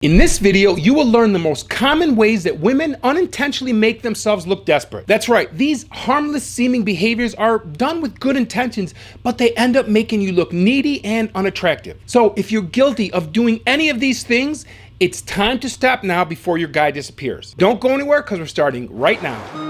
In this video, you will learn the most common ways that women unintentionally make themselves look desperate. That's right, these harmless seeming behaviors are done with good intentions, but they end up making you look needy and unattractive. So if you're guilty of doing any of these things, it's time to stop now before your guy disappears. Don't go anywhere because we're starting right now.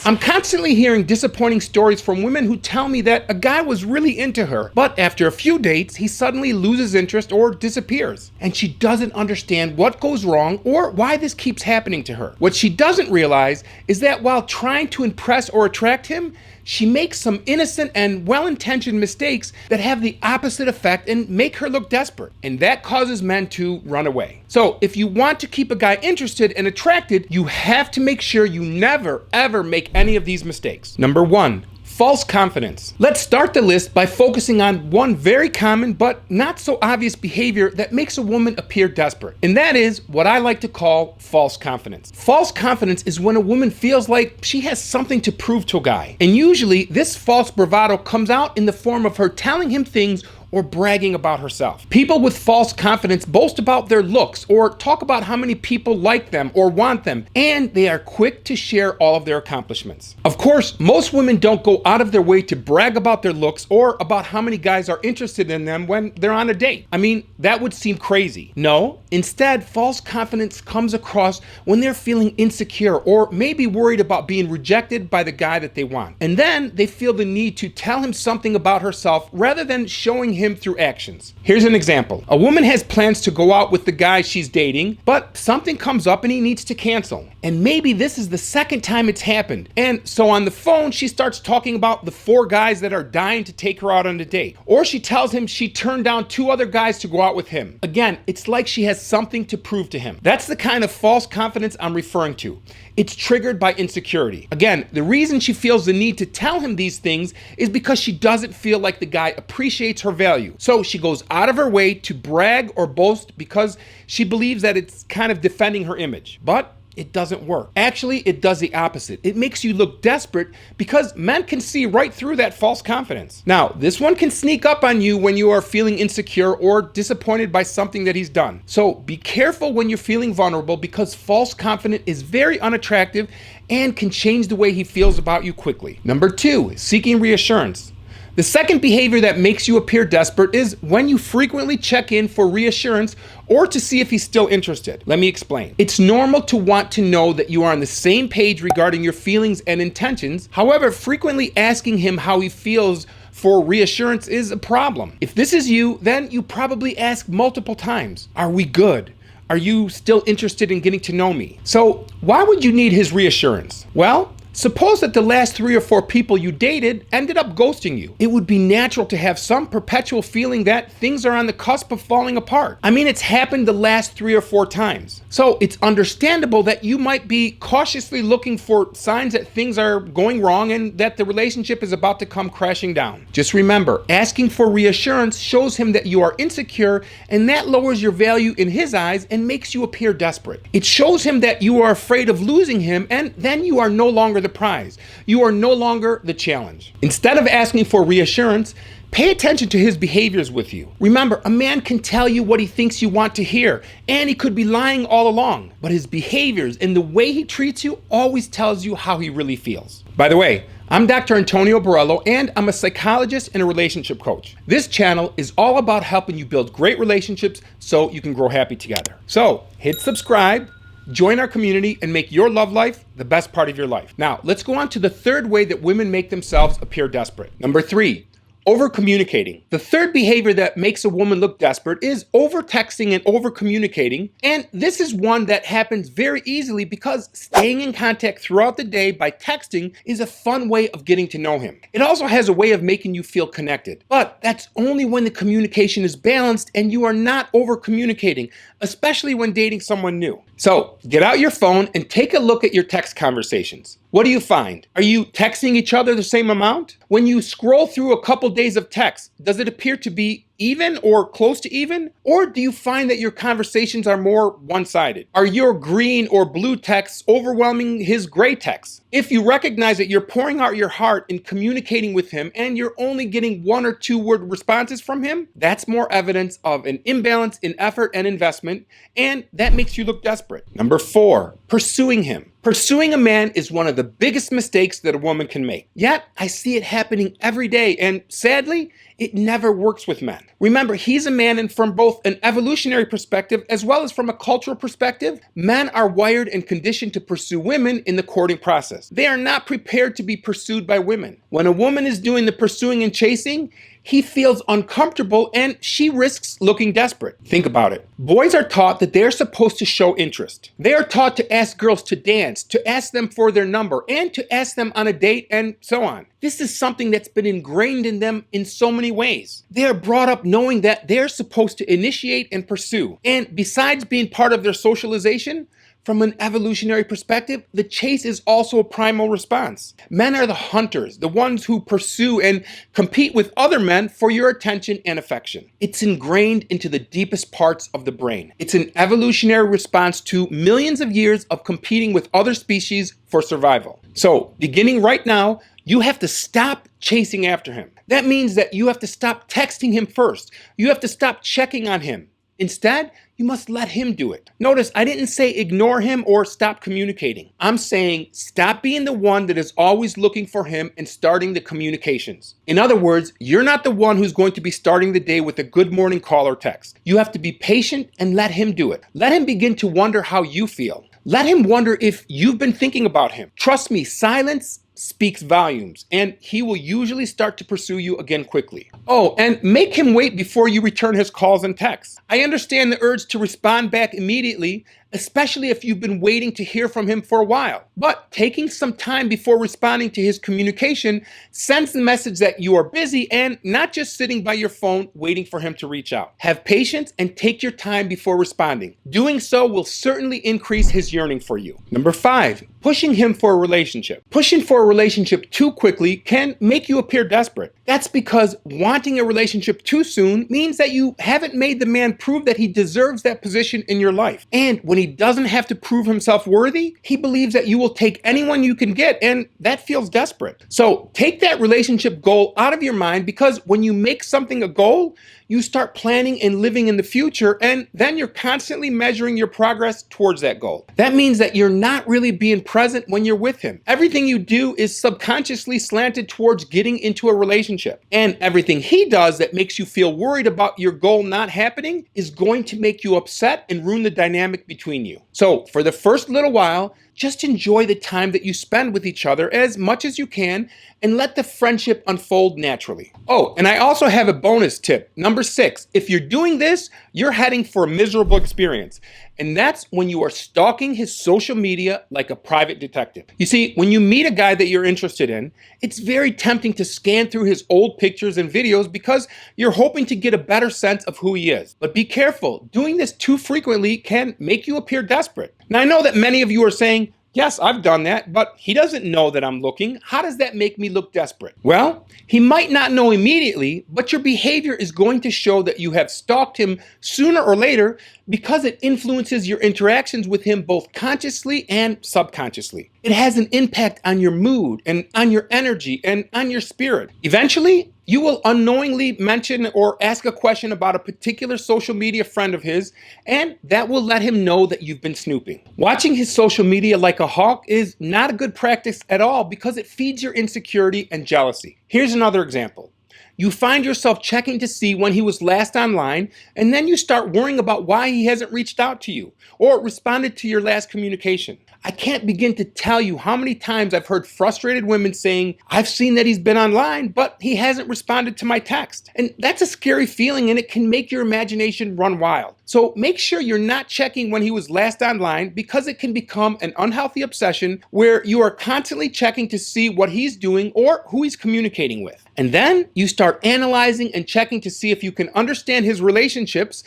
I'm constantly hearing disappointing stories from women who tell me that a guy was really into her, but after a few dates, he suddenly loses interest or disappears. And she doesn't understand what goes wrong or why this keeps happening to her. What she doesn't realize is that while trying to impress or attract him, she makes some innocent and well-intentioned mistakes that have the opposite effect and make her look desperate. And that causes men to run away. So if you want to keep a guy interested and attracted, you have to make sure you never, ever make any of these mistakes. Number 1. False confidence. Let's start the list by focusing on one very common but not so obvious behavior that makes a woman appear desperate. And that is what I like to call false confidence. False confidence is when a woman feels like she has something to prove to a guy. And usually this false bravado comes out in the form of her telling him things or bragging about herself. People with false confidence boast about their looks or talk about how many people like them or want them, and they are quick to share all of their accomplishments. Of course, most women don't go out of their way to brag about their looks or about how many guys are interested in them when they're on a date. I mean, that would seem crazy. No, instead, false confidence comes across when they're feeling insecure or maybe worried about being rejected by the guy that they want. And then they feel the need to tell him something about herself rather than showing him through actions. Here's an example. A woman has plans to go out with the guy she's dating, but something comes up and he needs to cancel. And maybe this is the second time it's happened. And so on the phone, she starts talking about the 4 guys that are dying to take her out on a date. Or she tells him she turned down 2 other guys to go out with him. Again, it's like she has something to prove to him. That's the kind of false confidence I'm referring to. It's triggered by insecurity. Again, the reason she feels the need to tell him these things is because she doesn't feel like the guy appreciates her value. So she goes out of her way to brag or boast because she believes that it's kind of defending her image. But it doesn't work. Actually, it does the opposite. It makes you look desperate because men can see right through that false confidence. Now, this one can sneak up on you when you are feeling insecure or disappointed by something that he's done. So be careful when you're feeling vulnerable because false confidence is very unattractive and can change the way he feels about you quickly. Number 2, seeking reassurance. The second behavior that makes you appear desperate is when you frequently check in for reassurance or to see if he's still interested. Let me explain. It's normal to want to know that you are on the same page regarding your feelings and intentions. However, frequently asking him how he feels for reassurance is a problem. If this is you, then you probably ask multiple times. Are we good? Are you still interested in getting to know me? So why would you need his reassurance? Well, suppose that the last 3 or 4 people you dated ended up ghosting you. It would be natural to have some perpetual feeling that things are on the cusp of falling apart. I mean, it's happened the last 3 or 4 times. So it's understandable that you might be cautiously looking for signs that things are going wrong and that the relationship is about to come crashing down. Just remember, asking for reassurance shows him that you are insecure, and that lowers your value in his eyes and makes you appear desperate. It shows him that you are afraid of losing him, and then you are no longer the prize. You are no longer the challenge. Instead of asking for reassurance, pay attention to his behaviors with you. Remember, a man can tell you what he thinks you want to hear, and he could be lying all along. But his behaviors and the way he treats you always tells you how he really feels. By the way, I'm Dr. Antonio Borrello, and I'm a psychologist and a relationship coach. This channel is all about helping you build great relationships so you can grow happy together. So hit subscribe, join our community, and make your love life the best part of your life. Now, let's go on to the third way that women make themselves appear desperate. Number 3, over-communicating. The third behavior that makes a woman look desperate is over-texting and over-communicating, and this is one that happens very easily because staying in contact throughout the day by texting is a fun way of getting to know him. It also has a way of making you feel connected, but that's only when the communication is balanced and you are not over-communicating, especially when dating someone new. So get out your phone and take a look at your text conversations. What do you find? Are you texting each other the same amount? When you scroll through a couple days of text, does it appear to be even or close to even? Or do you find that your conversations are more one-sided? Are your green or blue texts overwhelming his gray texts? If you recognize that you're pouring out your heart in communicating with him and you're only getting 1 or 2 word responses from him, that's more evidence of an imbalance in effort and investment, and that makes you look desperate. Number 4, pursuing him. Pursuing a man is one of the biggest mistakes that a woman can make. Yet, I see it happening every day, and sadly, it never works with men. Remember, he's a man, and from both an evolutionary perspective as well as from a cultural perspective, men are wired and conditioned to pursue women in the courting process. They are not prepared to be pursued by women. When a woman is doing the pursuing and chasing, he feels uncomfortable and she risks looking desperate. Think about it. Boys are taught that they're supposed to show interest. They are taught to ask girls to dance, to ask them for their number, and to ask them on a date, and so on. This is something that's been ingrained in them in so many ways. They are brought up knowing that they're supposed to initiate and pursue. And besides being part of their socialization, from an evolutionary perspective, the chase is also a primal response. Men are the hunters, the ones who pursue and compete with other men for your attention and affection. It's ingrained into the deepest parts of the brain. It's an evolutionary response to millions of years of competing with other species for survival. So, beginning right now, you have to stop chasing after him. That means that you have to stop texting him first. You have to stop checking on him. Instead, you must let him do it. Notice, I didn't say ignore him or stop communicating. I'm saying stop being the one that is always looking for him and starting the communications. In other words, you're not the one who's going to be starting the day with a good morning call or text. You have to be patient and let him do it. Let him begin to wonder how you feel. Let him wonder if you've been thinking about him. Trust me, silence speaks volumes, and he will usually start to pursue you again quickly. Oh, and make him wait before you return his calls and texts. I understand the urge to respond back immediately, especially if you've been waiting to hear from him for a while. But taking some time before responding to his communication sends the message that you are busy and not just sitting by your phone waiting for him to reach out. Have patience and take your time before responding. Doing so will certainly increase his yearning for you. Number 5, pushing him for a relationship. Pushing for a relationship too quickly can make you appear desperate. That's because wanting a relationship too soon means that you haven't made the man prove that he deserves that position in your life. And when he doesn't have to prove himself worthy, he believes that you will take anyone you can get, and that feels desperate. So take that relationship goal out of your mind, because when you make something a goal, you start planning and living in the future, and then you're constantly measuring your progress towards that goal. That means that you're not really being present when you're with him. Everything you do is subconsciously slanted towards getting into a relationship. And everything he does that makes you feel worried about your goal not happening is going to make you upset and ruin the dynamic between you. So for the first little while, just enjoy the time that you spend with each other as much as you can and let the friendship unfold naturally. Oh, and I also have a bonus tip. Number 6, if you're doing this, you're heading for a miserable experience. And that's when you are stalking his social media like a private detective. You see, when you meet a guy that you're interested in, it's very tempting to scan through his old pictures and videos because you're hoping to get a better sense of who he is. But be careful, doing this too frequently can make you appear desperate. Now, I know that many of you are saying, yes, I've done that, but he doesn't know that I'm looking. How does that make me look desperate? Well, he might not know immediately, but your behavior is going to show that you have stalked him sooner or later because it influences your interactions with him both consciously and subconsciously. It has an impact on your mood and on your energy and on your spirit. Eventually, you will unknowingly mention or ask a question about a particular social media friend of his, and that will let him know that you've been snooping. Watching his social media like a hawk is not a good practice at all because it feeds your insecurity and jealousy. Here's another example. You find yourself checking to see when he was last online, and then you start worrying about why he hasn't reached out to you or responded to your last communication. I can't begin to tell you how many times I've heard frustrated women saying, I've seen that he's been online, but he hasn't responded to my text. And that's a scary feeling, and it can make your imagination run wild. So make sure you're not checking when he was last online, because it can become an unhealthy obsession where you are constantly checking to see what he's doing or who he's communicating with. And then you start analyzing and checking to see if you can understand his relationships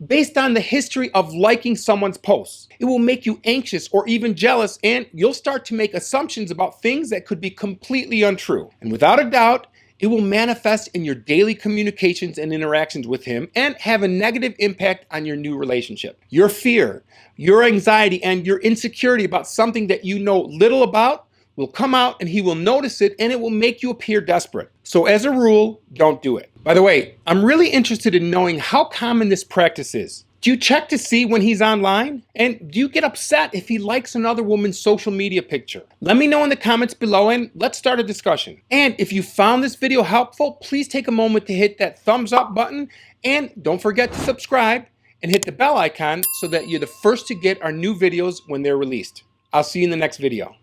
based on the history of liking someone's posts. It will make you anxious or even jealous, and you'll start to make assumptions about things that could be completely untrue. And without a doubt, It will manifest in your daily communications and interactions with him and have a negative impact on your new relationship. Your fear, your anxiety, and your insecurity about something that you know little about will come out, and he will notice it, and it will make you appear desperate. So as a rule, don't do it. By the way, I'm really interested in knowing how common this practice is. Do you check to see when he's online? And do you get upset if he likes another woman's social media picture? Let me know in the comments below, and let's start a discussion. And if you found this video helpful, please take a moment to hit that thumbs up button, and don't forget to subscribe and hit the bell icon so that you're the first to get our new videos when they're released. I'll see you in the next video.